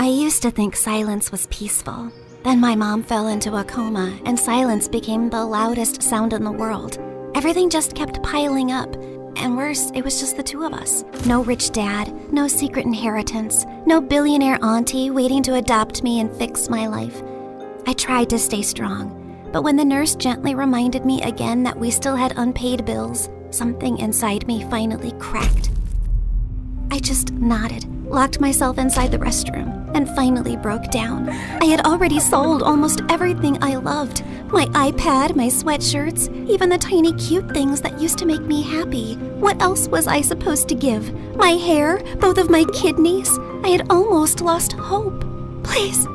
used to think silence was peaceful. Then my mom fell into a coma, and silence became the loudest sound in the world. Everything just kept piling up. And worse, it was just the two of us. No rich dad, no secret inheritance, no billionaire auntie waiting to adopt me and fix my life. I tried to stay strong, but when the nurse gently reminded me again that we still had unpaid bills, something inside me finally cracked. I just nodded, locked myself inside the restroom, and finally broke down. I had already sold almost everything I loved. My iPad, my sweatshirts, even the tiny cute things that used to make me happy. What else was I supposed to give? My hair, both of my kidneys? I had almost lost hope. Please,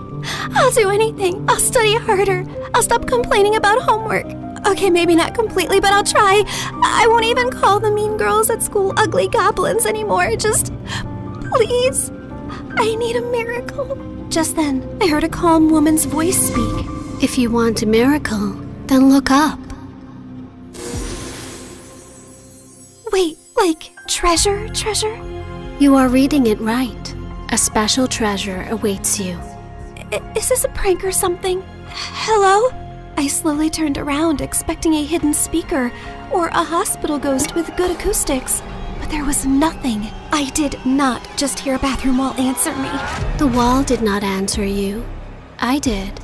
I'll do anything. I'll study harder. I'll stop complaining about homework. Okay, maybe not completely, but I'll try. I won't even call the mean girls at school ugly goblins anymore. Just, please, I need a miracle. Just then, I heard a calm woman's voice speak. If you want a miracle, then look up. Wait, like treasure? You are reading it right. A special treasure awaits you. Is this a prank or something? Hello? I slowly turned around, expecting a hidden speaker or a hospital ghost with good acoustics. But there was nothing. I did not just hear a bathroom wall answer me. The wall did not answer you. I did.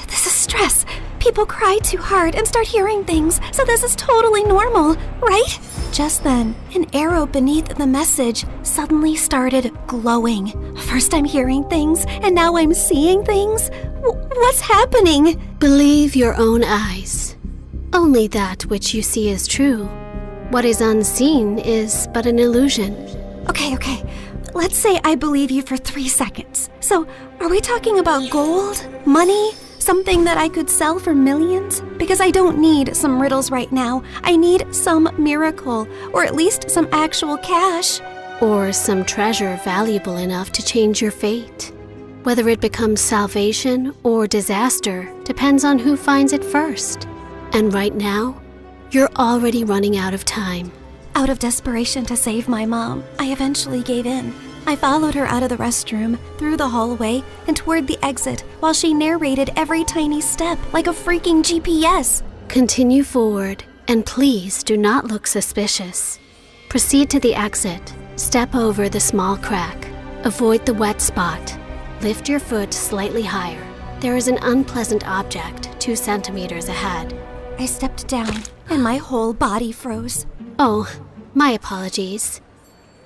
This is stress. People cry too hard and start hearing things, so this is totally normal, right? Just then, an arrow beneath the message suddenly started glowing. First I'm hearing things, and now I'm seeing things? What's happening? Believe your own eyes. Only that which you see is true. What is unseen is but an illusion. Okay. Let's say I believe you for 3 seconds. So, are we talking about gold? Money? Something that I could sell for millions? Because I don't need some riddles right now. I need some miracle, or at least some actual cash. Or some treasure valuable enough to change your fate. Whether it becomes salvation or disaster depends on who finds it first. And right now, you're already running out of time. Out of desperation to save my mom, I eventually gave in. I followed her out of the restroom, through the hallway, and toward the exit while she narrated every tiny step like a freaking GPS. Continue forward, and please do not look suspicious. Proceed to the exit. Step over the small crack. Avoid the wet spot. Lift your foot slightly higher. There is an unpleasant object 2 centimeters ahead. I stepped down, and my whole body froze. Oh, my apologies.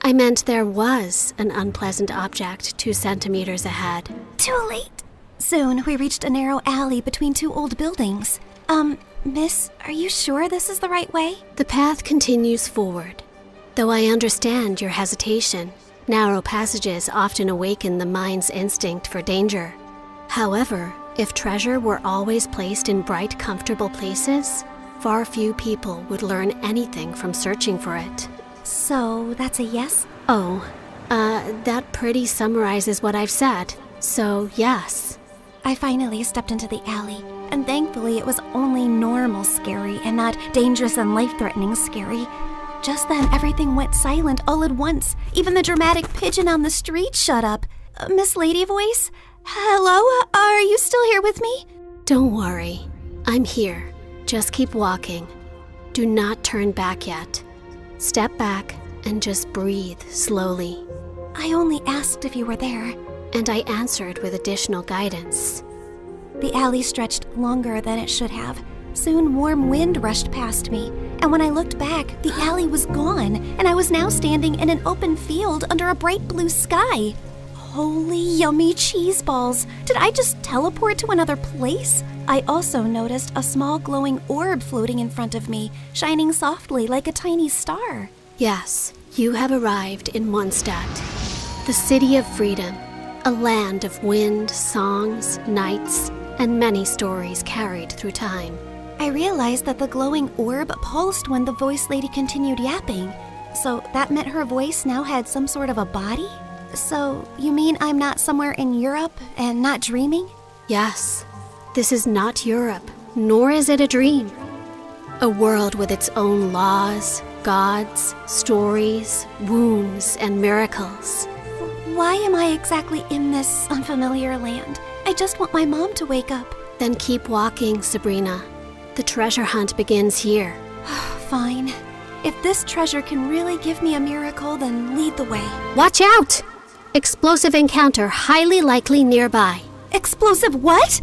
I meant there was an unpleasant object 2 centimeters ahead. Too late. Soon, we reached a narrow alley between 2 old buildings. Miss, are you sure this is the right way? The path continues forward. Though I understand your hesitation, narrow passages often awaken the mind's instinct for danger. However, if treasure were always placed in bright, comfortable places, far few people would learn anything from searching for it. So, that's a yes? Oh, that pretty summarizes what I've said. So, yes. I finally stepped into the alley, and thankfully it was only normal scary and not dangerous and life-threatening scary. Just then, everything went silent all at once. Even the dramatic pigeon on the street shut up. Miss Lady Voice? Hello? Are you still here with me? Don't worry. I'm here. Just keep walking. Do not turn back yet. Step back and just breathe slowly. I only asked if you were there. And I answered with additional guidance. The alley stretched longer than it should have. Soon warm wind rushed past me, and when I looked back, the alley was gone, and I was now standing in an open field under a bright blue sky. Holy yummy cheese balls! Did I just teleport to another place? I also noticed a small glowing orb floating in front of me, shining softly like a tiny star. Yes, you have arrived in Mondstadt, the city of freedom, a land of wind, songs, nights, and many stories carried through time. I realized that the glowing orb pulsed when the voice lady continued yapping. So that meant her voice now had some sort of a body? So you mean I'm not somewhere in Europe and not dreaming? Yes. This is not Europe, nor is it a dream. A world with its own laws, gods, stories, wounds, and miracles. Why am I exactly in this unfamiliar land? I just want my mom to wake up. Then keep walking, Sabrina. The treasure hunt begins here. Fine. If this treasure can really give me a miracle, then lead the way. Watch out! Explosive encounter highly likely nearby. Explosive what?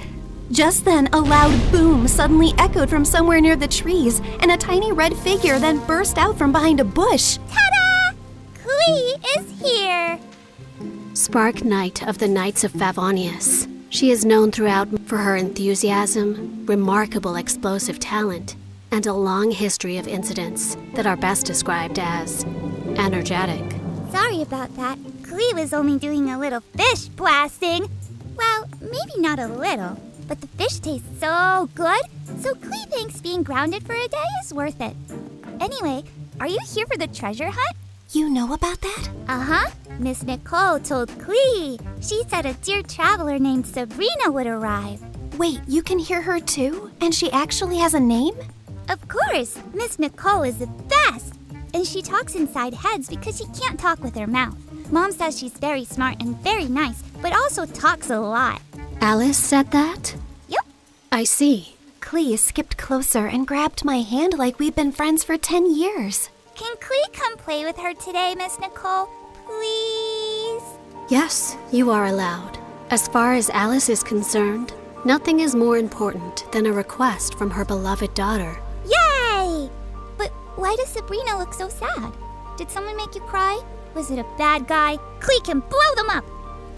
Just then, a loud boom suddenly echoed from somewhere near the trees, and a tiny red figure then burst out from behind a bush. Ta-da! Clee is here! Spark Knight of the Knights of Favonius. She is known throughout for her enthusiasm, remarkable explosive talent, and a long history of incidents that are best described as energetic. Sorry about that. Clee was only doing a little fish blasting. Well, maybe not a little, but the fish tastes so good, so Clee thinks being grounded for a day is worth it. Anyway, are you here for the treasure hunt? You know about that? Uh-huh. Miss Nicole told Clee. She said a dear traveler named Sabrina would arrive. Wait, you can hear her too? And she actually has a name? Of course, Miss Nicole is the best. And she talks inside heads because she can't talk with her mouth. Mom says she's very smart and very nice, but also talks a lot. Alice said that? Yep. I see. Clee skipped closer and grabbed my hand like we'd been friends for 10 years. Can Clee come play with her today, Miss Nicole? Please? Yes, you are allowed. As far as Alice is concerned, nothing is more important than a request from her beloved daughter. Yay! But why does Sabrina look so sad? Did someone make you cry? Was it a bad guy? Clee can blow them up!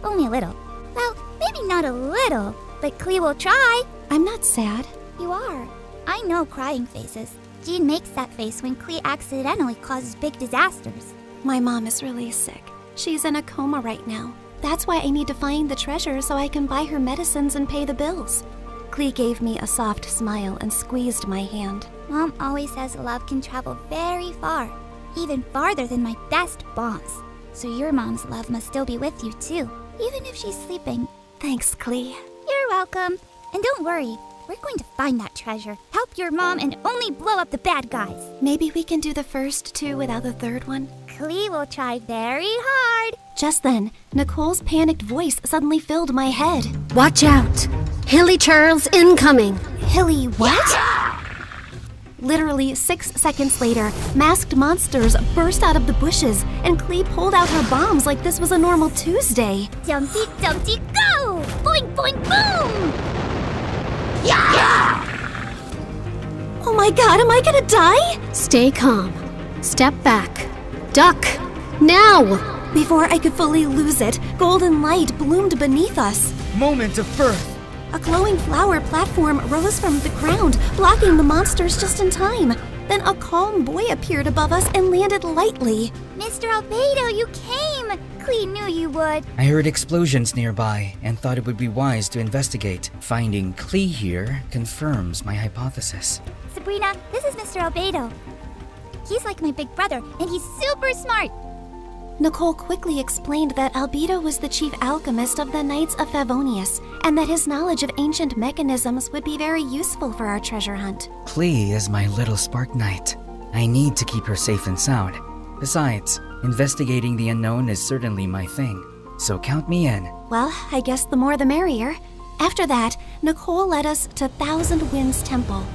Only a little. Well, maybe not a little, but Clee will try. I'm not sad. You are. I know crying faces. Jean makes that face when Clee accidentally causes big disasters. My mom is really sick. She's in a coma right now. That's why I need to find the treasure so I can buy her medicines and pay the bills. Clee gave me a soft smile and squeezed my hand. Mom always says love can travel very far, even farther than my best bombs. So your mom's love must still be with you too, even if she's sleeping. Thanks, Clee. You're welcome. And don't worry, we're going to find that treasure, help your mom, and only blow up the bad guys. Maybe we can do the first two without the third one? Clee will try very hard. Just then, Nicole's panicked voice suddenly filled my head. Watch out! Hilly Charles incoming! Hilly what? Literally 6 seconds later, masked monsters burst out of the bushes, and Clee pulled out her bombs like this was a normal Tuesday. Dumpty, dumpty, go! Boing, boing, boom! Oh my god, am I gonna die? Stay calm. Step back. Duck! Now! Before I could fully lose it, golden light bloomed beneath us. Moment of birth. A glowing flower platform rose from the ground, blocking the monsters just in time. Then a calm boy appeared above us and landed lightly. Mr. Albedo, you came! Clee knew you would. I heard explosions nearby and thought it would be wise to investigate. Finding Clee here confirms my hypothesis. Sabrina, this is Mr. Albedo. He's like my big brother, and he's super smart. Nicole quickly explained that Albedo was the chief alchemist of the Knights of Favonius, and that his knowledge of ancient mechanisms would be very useful for our treasure hunt. Clee is my little spark knight. I need to keep her safe and sound. Besides, investigating the unknown is certainly my thing, so count me in. Well, I guess the more the merrier. After that, Nicole led us to Thousand Winds Temple,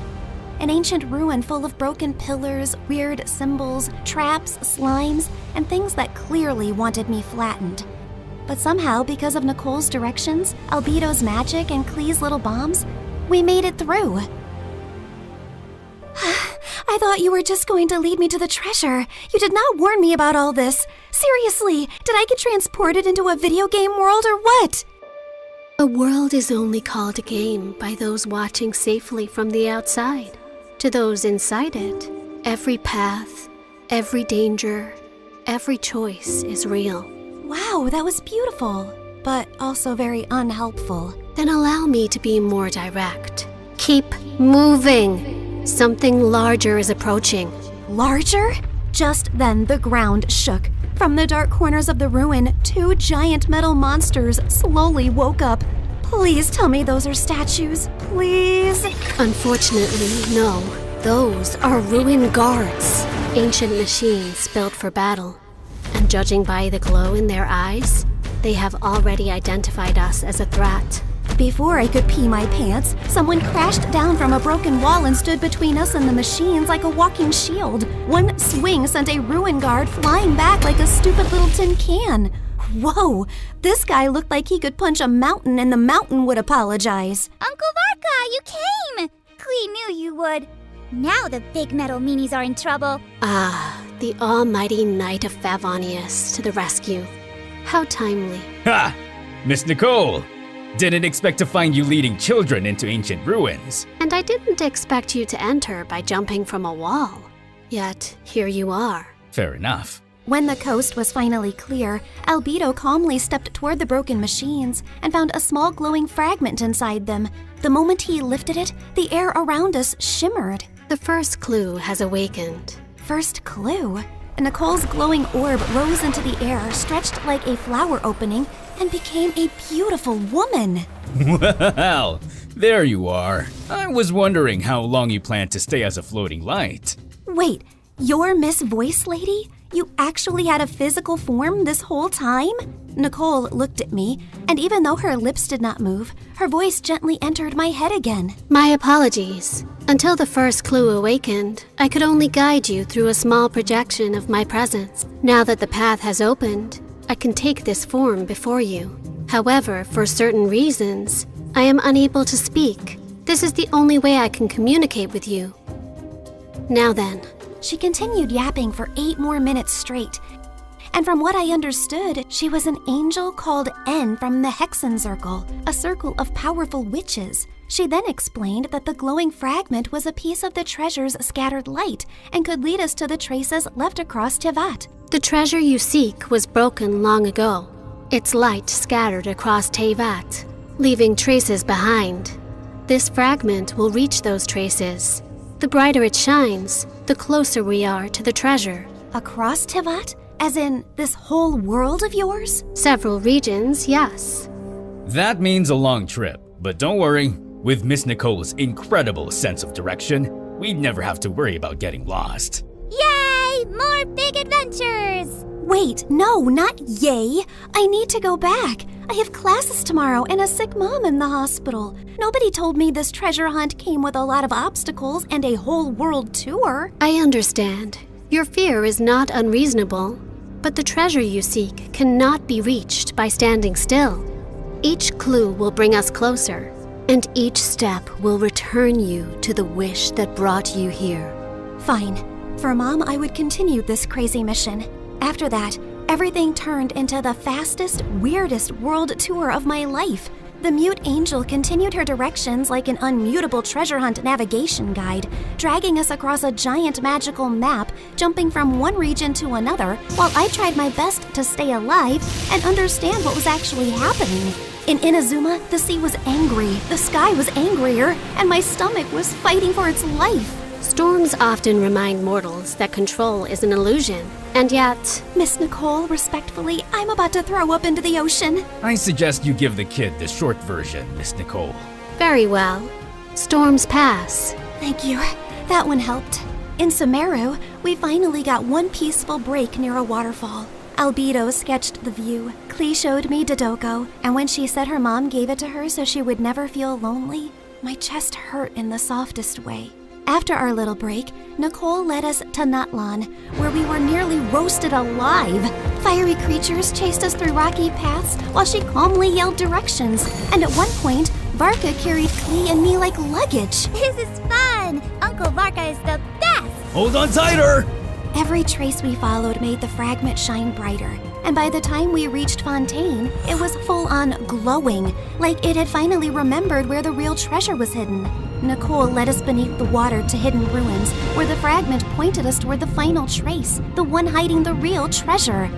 an ancient ruin full of broken pillars, weird symbols, traps, slimes, and things that clearly wanted me flattened. But somehow, because of Nicole's directions, Albedo's magic, and Clee's little bombs, we made it through. I thought you were just going to lead me to the treasure. You did not warn me about all this. Seriously, did I get transported into a video game world or what? A world is only called a game by those watching safely from the outside. To those inside it, every path, every danger, every choice is real. Wow, that was beautiful, but also very unhelpful. Then allow me to be more direct. Keep moving. Something larger is approaching. Larger? Just then, the ground shook. From the dark corners of the ruin, 2 giant metal monsters slowly woke up. Please tell me those are statues. Please. Unfortunately, no. Those are ruin guards. Ancient machines built for battle. And judging by the glow in their eyes, they have already identified us as a threat. Before I could pee my pants, someone crashed down from a broken wall and stood between us and the machines like a walking shield. One swing sent a ruin guard flying back like a stupid little tin can. Whoa, this guy looked like he could punch a mountain and the mountain would apologize. Uncle Varka, you came! Klee knew you would. Now the big metal meanies are in trouble. Ah, the almighty Knight of Favonius to the rescue. How timely. Ha! Miss Nicole! Didn't expect to find you leading children into ancient ruins. And I didn't expect you to enter by jumping from a wall. Yet, here you are. Fair enough. When the coast was finally clear, Albedo calmly stepped toward the broken machines and found a small glowing fragment inside them. The moment he lifted it, the air around us shimmered. The first clue has awakened. First clue? Nicole's glowing orb rose into the air, stretched like a flower opening, and became a beautiful woman. Well, there you are. I was wondering how long you planned to stay as a floating light. Wait, you're Miss Voice Lady? You actually had a physical form this whole time? Nicole looked at me, and even though her lips did not move, her voice gently entered my head again. My apologies. Until the first clue awakened, I could only guide you through a small projection of my presence. Now that the path has opened, I can take this form before you. However, for certain reasons, I am unable to speak. This is the only way I can communicate with you. Now then. She continued yapping for 8 more minutes straight. And from what I understood, she was an angel called N from the Hexen Circle, a circle of powerful witches. She then explained that the glowing fragment was a piece of the treasure's scattered light and could lead us to the traces left across Tevat. The treasure you seek was broken long ago. Its light scattered across Tevat, leaving traces behind. This fragment will reach those traces. The brighter it shines, the closer we are to the treasure. Across Tevat? As in this whole world of yours? Several regions, yes. That means a long trip, but don't worry. With Miss Nicole's incredible sense of direction, we'd never have to worry about getting lost. Yay! More big adventures! Wait, no, not yay. I need to go back. I have classes tomorrow and a sick mom in the hospital. Nobody told me this treasure hunt came with a lot of obstacles and a whole world tour. I understand. Your fear is not unreasonable, but the treasure you seek cannot be reached by standing still. Each clue will bring us closer, and each step will return you to the wish that brought you here. Fine. For Mom, I would continue this crazy mission. After that, everything turned into the fastest, weirdest world tour of my life. The mute angel continued her directions like an unmutable treasure hunt navigation guide, dragging us across a giant magical map, jumping from one region to another, while I tried my best to stay alive and understand what was actually happening. In Inazuma, the sea was angry, the sky was angrier, and my stomach was fighting for its life. Storms often remind mortals that control is an illusion, and yet... Miss Nicole, respectfully, I'm about to throw up into the ocean. I suggest you give the kid the short version, Miss Nicole. Very well. Storms pass. Thank you. That one helped. In Sumeru, we finally got one peaceful break near a waterfall. Albedo sketched the view. Klee showed me Dodoko, and when she said her mom gave it to her so she would never feel lonely, my chest hurt in the softest way. After our little break, Nicole led us to Natlan, where we were nearly roasted alive. Fiery creatures chased us through rocky paths while she calmly yelled directions, and at one point, Varka carried Klee and me like luggage. This is fun! Uncle Varka is the best! Hold on tighter! Every trace we followed made the fragment shine brighter, and by the time we reached Fontaine, it was full-on glowing, like it had finally remembered where the real treasure was hidden. Nicole led us beneath the water to hidden ruins, where the fragment pointed us toward the final trace, the one hiding the real treasure.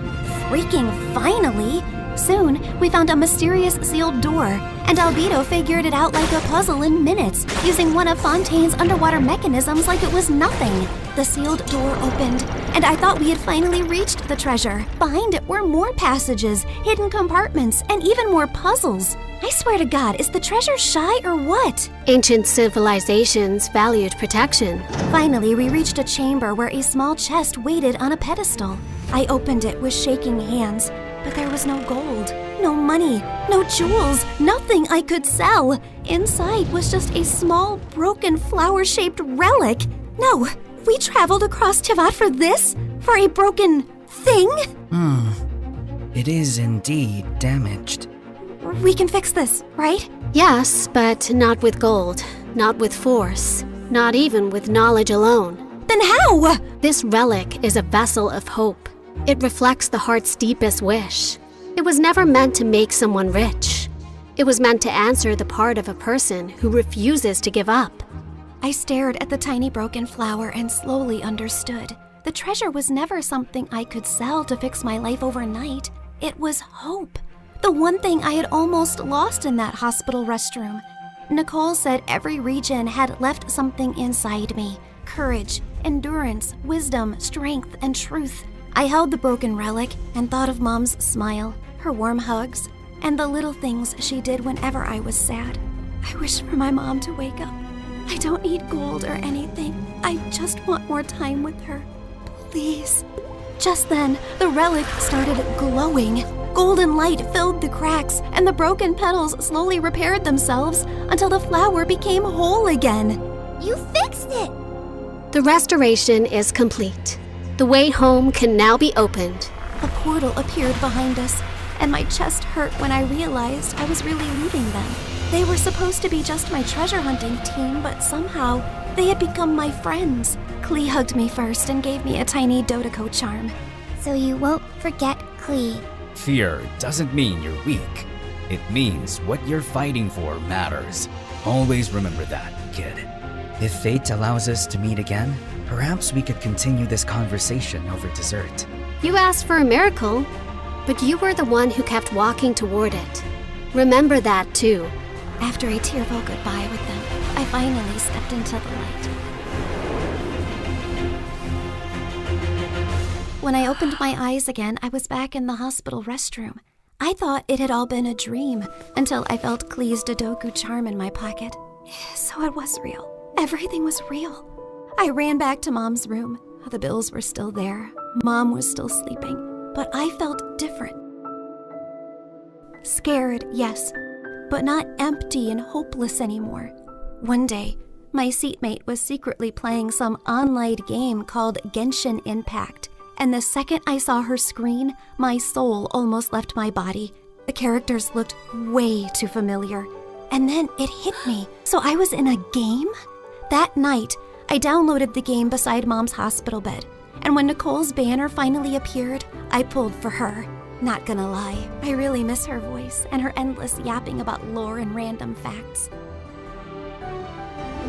Freaking finally! Soon, we found a mysterious sealed door, and Albedo figured it out like a puzzle in minutes, using one of Fontaine's underwater mechanisms like it was nothing. The sealed door opened, and I thought we had finally reached the treasure. Behind it were more passages, hidden compartments, and even more puzzles. I swear to God, is the treasure shy or what? Ancient civilizations valued protection. Finally, we reached a chamber where a small chest waited on a pedestal. I opened it with shaking hands. But there was no gold, no money, no jewels, nothing I could sell. Inside was just a small, broken, flower-shaped relic. No, we traveled across Tivat for this? For a broken thing? It is indeed damaged. We can fix this, right? Yes, but not with gold, not with force, not even with knowledge alone. Then how? This relic is a vessel of hope. It reflects the heart's deepest wish. It was never meant to make someone rich. It was meant to answer the part of a person who refuses to give up. I stared at the tiny broken flower and slowly understood. The treasure was never something I could sell to fix my life overnight. It was hope. The one thing I had almost lost in that hospital restroom. Nicole said every region had left something inside me. Courage, endurance, wisdom, strength, and truth. I held the broken relic and thought of Mom's smile, her warm hugs, and the little things she did whenever I was sad. I wish for my mom to wake up. I don't need gold or anything. I just want more time with her. Please. Just then, the relic started glowing. Golden light filled the cracks, and the broken petals slowly repaired themselves until the flower became whole again. You fixed it! The restoration is complete. The way home can now be opened. A portal appeared behind us, and my chest hurt when I realized I was really leaving them. They were supposed to be just my treasure hunting team, but somehow they had become my friends. Klee hugged me first and gave me a tiny Dodoko charm. So you won't forget Klee. Fear doesn't mean you're weak. It means what you're fighting for matters. Always remember that, kid. If fate allows us to meet again, perhaps we could continue this conversation over dessert. You asked for a miracle, but you were the one who kept walking toward it. Remember that too. After a tearful goodbye with them, I finally stepped into the light. When I opened my eyes again, I was back in the hospital restroom. I thought it had all been a dream until I felt Klee's Dodoku charm in my pocket. So it was real. Everything was real. I ran back to Mom's room. The bills were still there. Mom was still sleeping, but I felt different. Scared, yes, but not empty and hopeless anymore. One day, my seatmate was secretly playing some online game called Genshin Impact, and the second I saw her screen, my soul almost left my body. The characters looked way too familiar. And then it hit me. So I was in a game? That night, I downloaded the game beside Mom's hospital bed. And when Nicole's banner finally appeared, I pulled for her. Not gonna lie, I really miss her voice and her endless yapping about lore and random facts.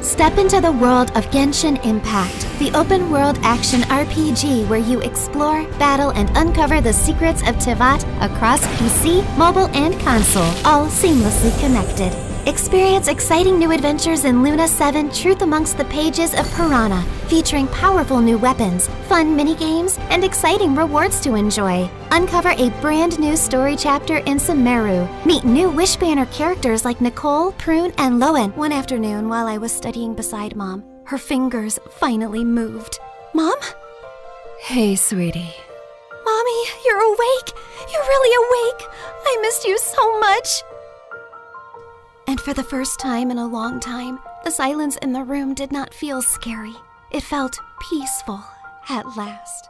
Step into the world of Genshin Impact, the open-world action RPG where you explore, battle, and uncover the secrets of Tivat across PC, mobile, and console, all seamlessly connected. Experience exciting new adventures in Luna 7 Truth Amongst the Pages of Piranha, featuring powerful new weapons, fun minigames, and exciting rewards to enjoy. Uncover a brand new story chapter in Sumeru. Meet new Wish Banner characters like Nicole, Prune, and Lowen. One afternoon while I was studying beside Mom, her fingers finally moved. Mom? Hey, sweetie. Mommy, you're awake! You're really awake! I missed you so much! And for the first time in a long time, the silence in the room did not feel scary. It felt peaceful at last.